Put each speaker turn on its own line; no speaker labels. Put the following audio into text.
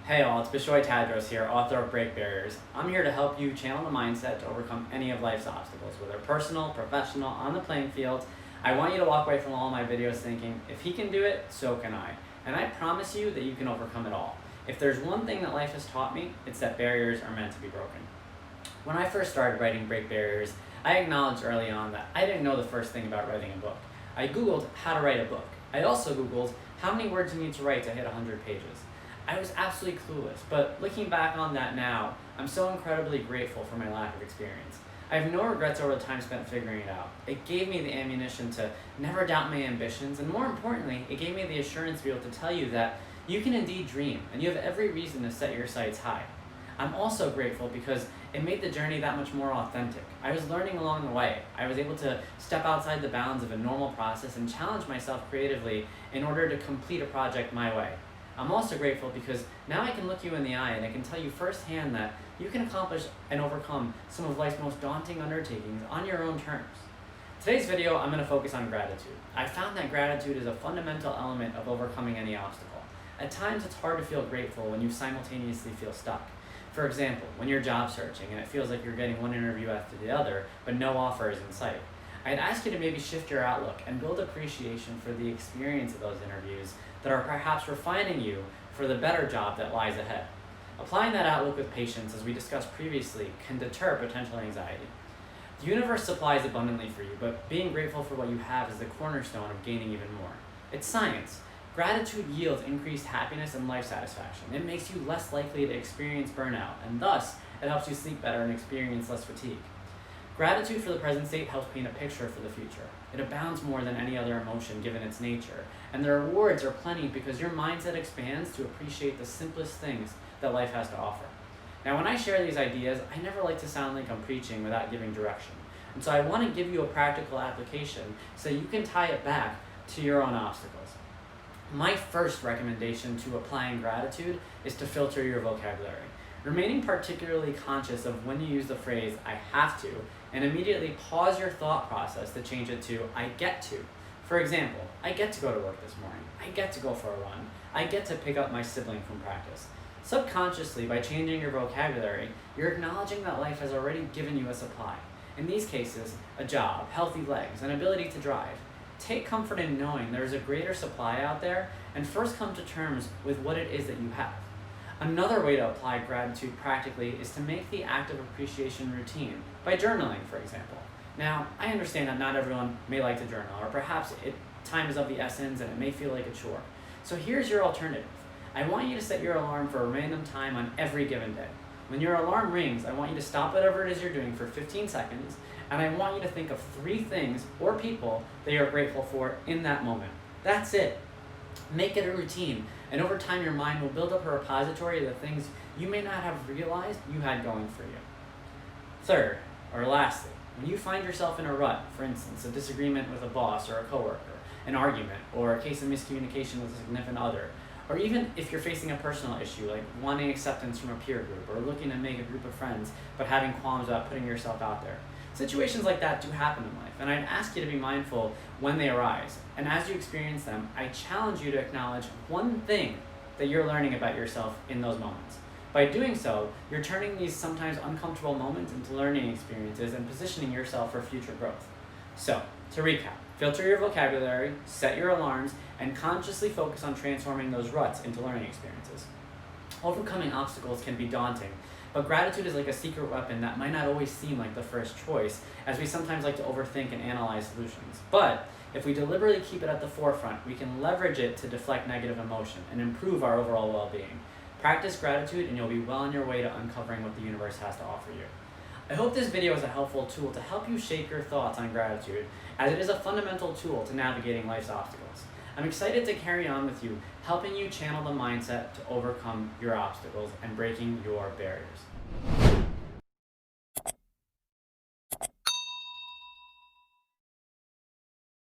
Hey all, it's Bishoy Tadros here, author of Break Barriers. I'm here to help you channel the mindset to overcome any of life's obstacles, whether personal, professional, on the playing field. I want you to walk away from all my videos thinking, if he can do it, so can I. And I promise you that you can overcome it all. If there's one thing that life has taught me, it's that barriers are meant to be broken. When I first started writing Break Barriers, I acknowledged early on that I didn't know the first thing about writing a book. I Googled how to write a book. I also Googled how many words you need to write to hit 100 pages. I was absolutely clueless, but looking back on that now, I'm so incredibly grateful for my lack of experience. I have no regrets over the time spent figuring it out. It gave me the ammunition to never doubt my ambitions, and more importantly, it gave me the assurance to be able to tell you that you can indeed dream, and you have every reason to set your sights high. I'm also grateful because it made the journey that much more authentic. I was learning along the way. I was able to step outside the bounds of a normal process and challenge myself creatively in order to complete a project my way. I'm also grateful because now I can look you in the eye and I can tell you firsthand that you can accomplish and overcome some of life's most daunting undertakings on your own terms. Today's video, I'm going to focus on gratitude. I found that gratitude is a fundamental element of overcoming any obstacle. At times, it's hard to feel grateful when you simultaneously feel stuck. For example, when you're job searching and it feels like you're getting one interview after the other, but no offer is in sight. I'd ask you to maybe shift your outlook and build appreciation for the experience of those interviews that are perhaps refining you for the better job that lies ahead. Applying that outlook with patience, as we discussed previously, can deter potential anxiety. The universe supplies abundantly for you, but being grateful for what you have is the cornerstone of gaining even more. It's science. Gratitude yields increased happiness and life satisfaction. It makes you less likely to experience burnout, and thus, it helps you sleep better and experience less fatigue. Gratitude for the present state helps paint a picture for the future. It abounds more than any other emotion given its nature, and the rewards are plenty because your mindset expands to appreciate the simplest things that life has to offer. Now, when I share these ideas, I never like to sound like I'm preaching without giving direction. And so I want to give you a practical application so you can tie it back to your own obstacles. My first recommendation to applying gratitude is to filter your vocabulary. Remaining particularly conscious of when you use the phrase, I have to, and immediately pause your thought process to change it to, I get to. For example, I get to go to work this morning. I get to go for a run. I get to pick up my sibling from practice. Subconsciously, by changing your vocabulary, you're acknowledging that life has already given you a supply. In these cases, a job, healthy legs, an ability to drive. Take comfort in knowing there is a greater supply out there, and first come to terms with what it is that you have. Another way to apply gratitude practically is to make the act of appreciation routine, by journaling, for example. Now, I understand that not everyone may like to journal, or perhaps time is of the essence and it may feel like a chore. So here's your alternative. I want you to set your alarm for a random time on every given day. When your alarm rings, I want you to stop whatever it is you're doing for 15 seconds, and I want you to think of 3 things or people that you're grateful for in that moment. That's it. Make it a routine, and over time your mind will build up a repository of the things you may not have realized you had going for you. Third, or lastly, when you find yourself in a rut, for instance, a disagreement with a boss or a coworker, an argument, or a case of miscommunication with a significant other, or even if you're facing a personal issue like wanting acceptance from a peer group or looking to make a group of friends but having qualms about putting yourself out there. Situations like that do happen in life, and I'd ask you to be mindful when they arise. And as you experience them, I challenge you to acknowledge one thing that you're learning about yourself in those moments. By doing so, you're turning these sometimes uncomfortable moments into learning experiences and positioning yourself for future growth. So, to recap, filter your vocabulary, set your alarms, and consciously focus on transforming those ruts into learning experiences. Overcoming obstacles can be daunting, but gratitude is like a secret weapon that might not always seem like the first choice, as we sometimes like to overthink and analyze solutions. But if we deliberately keep it at the forefront, we can leverage it to deflect negative emotion and improve our overall well-being. Practice gratitude and you'll be well on your way to uncovering what the universe has to offer you. I hope this video is a helpful tool to help you shape your thoughts on gratitude, as it is a fundamental tool to navigating life's obstacles. I'm excited to carry on with you, helping you channel the mindset to overcome your obstacles and breaking your barriers.